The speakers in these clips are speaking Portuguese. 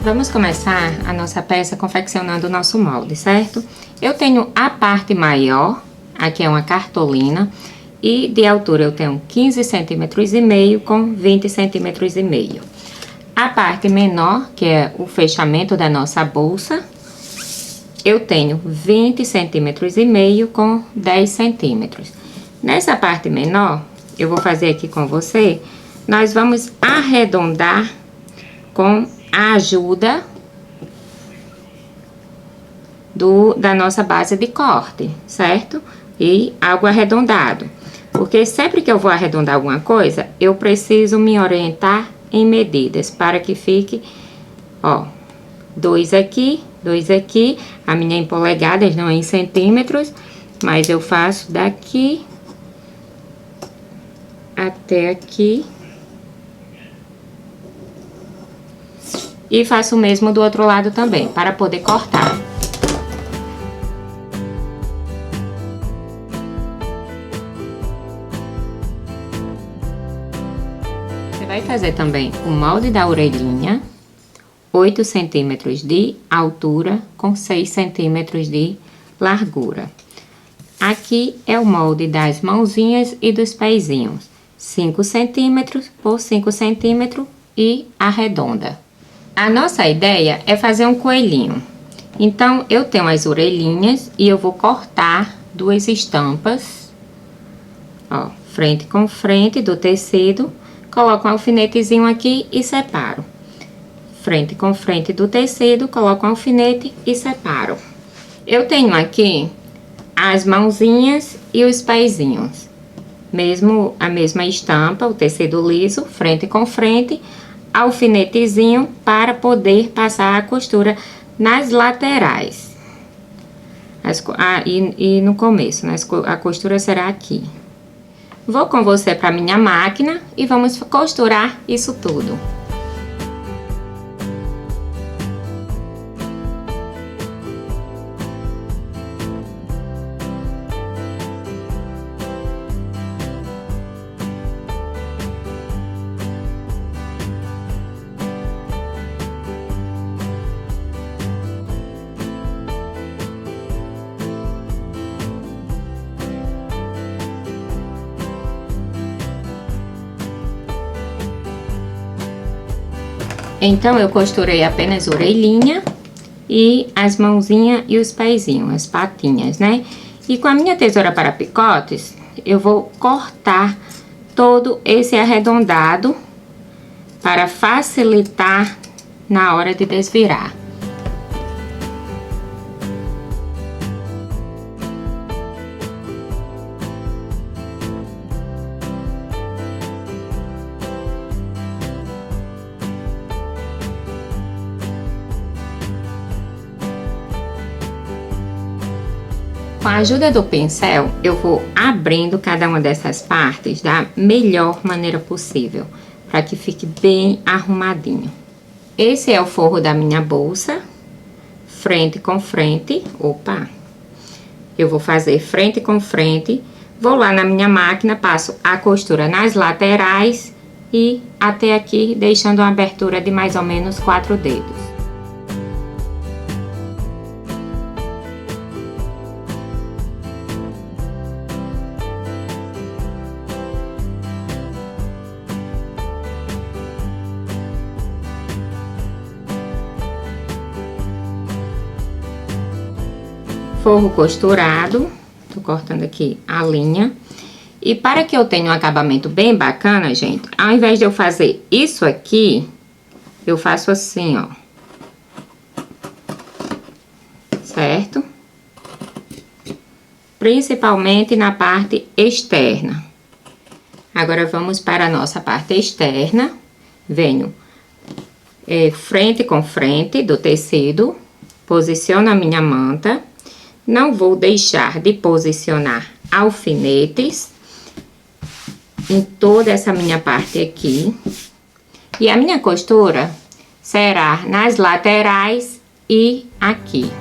Vamos começar a nossa peça confeccionando o nosso molde, certo? Eu tenho a parte maior, aqui é uma cartolina, e de altura eu tenho 15 centímetros e meio com 20 centímetros e meio. A parte menor, que é o fechamento da nossa bolsa, eu tenho 20 centímetros e meio com 10 centímetros. Nessa parte menor, eu vou fazer aqui com você, nós vamos arredondar com a ajuda da nossa base de corte, certo? E algo arredondado. Porque sempre que eu vou arredondar alguma coisa, eu preciso me orientar em medidas para que fique, ó, 2 aqui, a minha é em polegadas, não é em centímetros, mas eu faço daqui até aqui. E faço o mesmo do outro lado também, para poder cortar. Você vai fazer também o molde da orelhinha, 8 centímetros de altura com 6 centímetros de largura. Aqui é o molde das mãozinhas e dos pezinhos, 5 centímetros por 5 centímetros e arredonda. A nossa ideia é fazer um coelhinho. Então, eu tenho as orelhinhas e eu vou cortar 2 estampas, ó, frente com frente do tecido, coloco um alfinetezinho aqui e separo. Frente com frente do tecido, coloco um alfinete e separo. Eu tenho aqui as mãozinhas e os pezinhos. A mesma estampa, o tecido liso, frente com frente, alfinetezinho para poder passar a costura nas laterais. E no começo, a costura será aqui. Vou com você para minha máquina e vamos costurar isso tudo. Então, eu costurei apenas a orelhinha e as mãozinhas e os pezinhos, as patinhas, né? E com a minha tesoura para picotes, eu vou cortar todo esse arredondado para facilitar na hora de desvirar. Com a ajuda do pincel, eu vou abrindo cada uma dessas partes da melhor maneira possível, para que fique bem arrumadinho. Esse é o forro da minha bolsa, frente com frente, opa! Eu vou fazer frente com frente, vou lá na minha máquina, passo a costura nas laterais e até aqui, deixando uma abertura de mais ou menos 4 dedos. Forro costurado, tô cortando aqui a linha. E para que eu tenha um acabamento bem bacana, gente, ao invés de eu fazer isso aqui, eu faço assim, ó. Certo? Principalmente na parte externa. Agora, vamos para a nossa parte externa. Venho frente com frente do tecido, posiciono a minha manta. Não vou deixar de posicionar alfinetes em toda essa minha parte aqui. E a minha costura será nas laterais e aqui.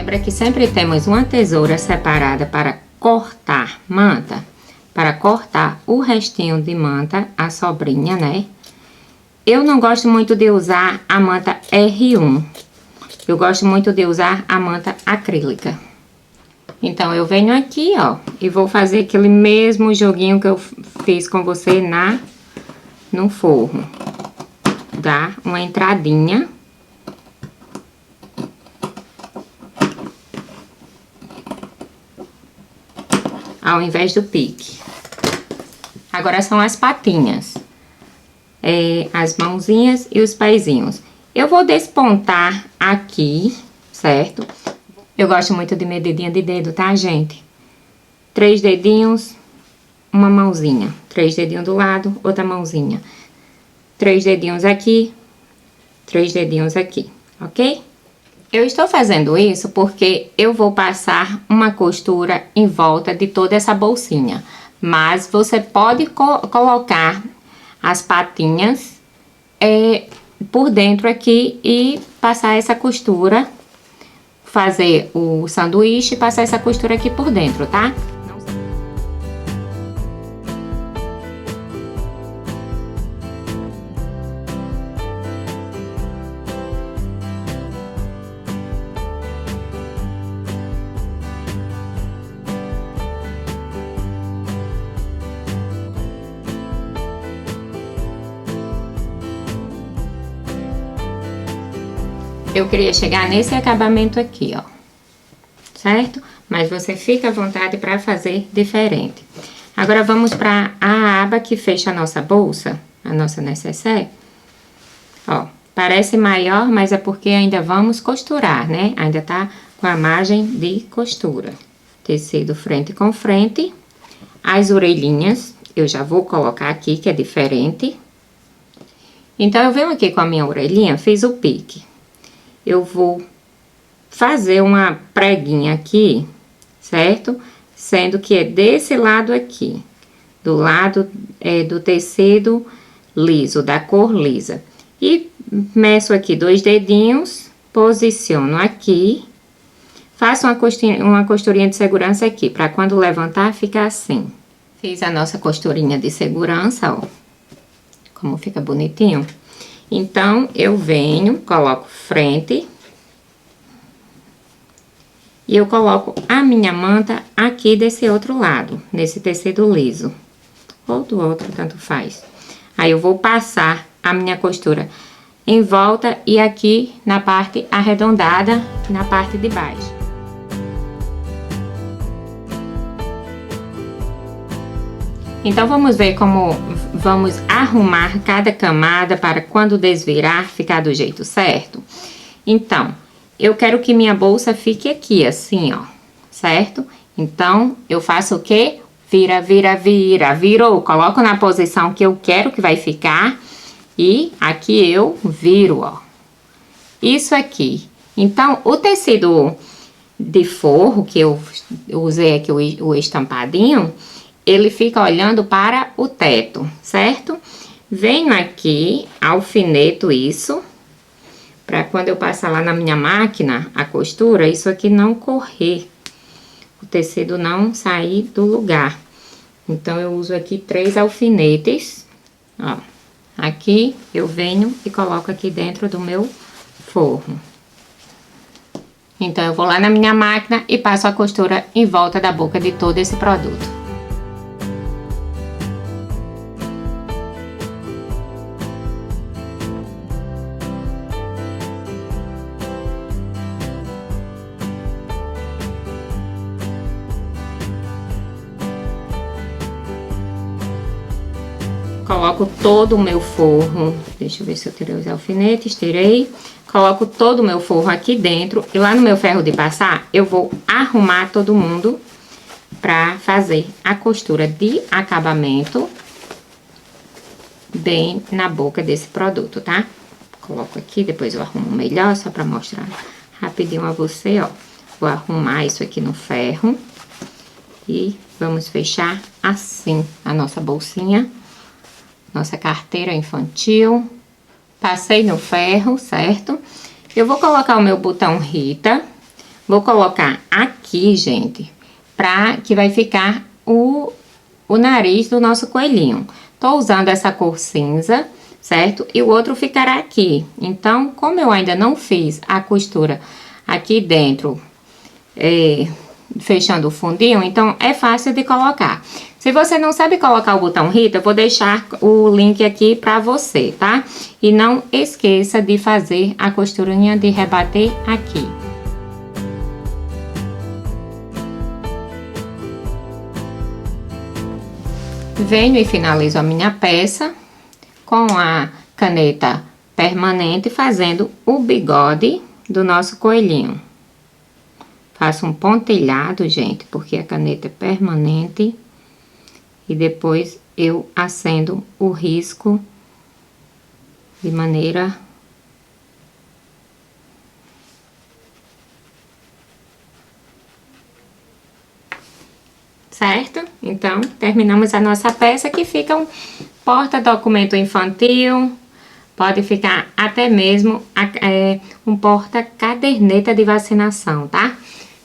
Lembra que sempre temos uma tesoura separada para cortar manta, para cortar o restinho de manta, a sobrinha, né? Eu não gosto muito de usar a manta R1. Eu gosto muito de usar a manta acrílica. Então, eu venho aqui, ó, e vou fazer aquele mesmo joguinho que eu fiz com você no forro. Dar uma entradinha. Ao invés do pique. Agora são as patinhas. As mãozinhas e os pezinhos. Eu vou despontar aqui, certo? Eu gosto muito de medidinha de dedo, tá, gente? 3 dedinhos, uma mãozinha. 3 dedinhos do lado, outra mãozinha. 3 dedinhos aqui, 3 dedinhos aqui, ok? Eu estou fazendo isso porque eu vou passar uma costura em volta de toda essa bolsinha. Mas você pode colocar as patinhas por dentro aqui e passar essa costura. Fazer o sanduíche e passar essa costura aqui por dentro, tá? Eu queria chegar nesse acabamento aqui, ó, certo? Mas você fica à vontade para fazer diferente. Agora, vamos para a aba que fecha a nossa bolsa, a nossa nécessaire. Ó, parece maior, mas é porque ainda vamos costurar, né? Ainda tá com a margem de costura. Tecido frente com frente. As orelhinhas, eu já vou colocar aqui, que é diferente. Então, eu venho aqui com a minha orelhinha, fiz o pique. Eu vou fazer uma preguinha aqui, certo? Sendo que é desse lado aqui, do lado do tecido liso, da cor lisa. E meço aqui 2 dedinhos, posiciono aqui, faço uma costurinha de segurança aqui, para quando levantar ficar assim. Fiz a nossa costurinha de segurança, ó, como fica bonitinho. Então, eu venho, coloco frente e eu coloco a minha manta aqui desse outro lado, nesse tecido liso, ou do outro, tanto faz. Aí, eu vou passar a minha costura em volta e aqui na parte arredondada, na parte de baixo. Então, vamos ver como vamos arrumar cada camada para quando desvirar ficar do jeito certo. Então, eu quero que minha bolsa fique aqui, assim, ó, certo? Então, eu faço o quê? Vira, vira, vira, virou. Coloco na posição que eu quero que vai ficar e aqui eu viro, ó. Isso aqui. Então, o tecido de forro que eu usei aqui, o estampadinho, ele fica olhando para o teto, certo? Venho aqui, alfineto isso, para quando eu passar lá na minha máquina, a costura, isso aqui não correr, o tecido não sair do lugar. Então, eu uso aqui 3 alfinetes, ó. Aqui, eu venho e coloco aqui dentro do meu forro. Então, eu vou lá na minha máquina e passo a costura em volta da boca de todo esse produto. Coloco todo o meu forro, deixa eu ver se eu tirei os alfinetes, tirei. Coloco todo o meu forro aqui dentro e lá no meu ferro de passar, eu vou arrumar todo mundo pra fazer a costura de acabamento bem na boca desse produto, tá? Coloco aqui, depois eu arrumo melhor, só pra mostrar rapidinho a você, ó. Vou arrumar isso aqui no ferro e vamos fechar assim a nossa bolsinha. Nossa carteira infantil. Passei no ferro, certo? Eu vou colocar o meu botão Rita. Vou colocar aqui, gente, pra que vai ficar o nariz do nosso coelhinho. Tô usando essa cor cinza, certo? E o outro ficará aqui. Então, como eu ainda não fiz a costura aqui dentro, fechando o fundinho, então é fácil de colocar. Se você não sabe colocar o botão Rita, eu vou deixar o link aqui pra você, tá? E não esqueça de fazer a costurinha de rebater aqui. Venho e finalizo a minha peça com a caneta permanente, fazendo o bigode do nosso coelhinho. Faço um pontilhado, gente, porque a caneta é permanente. E depois eu acendo o risco de maneira... Certo? Então, terminamos a nossa peça, que fica um porta-documento infantil, pode ficar até mesmo um porta-caderneta de vacinação, tá?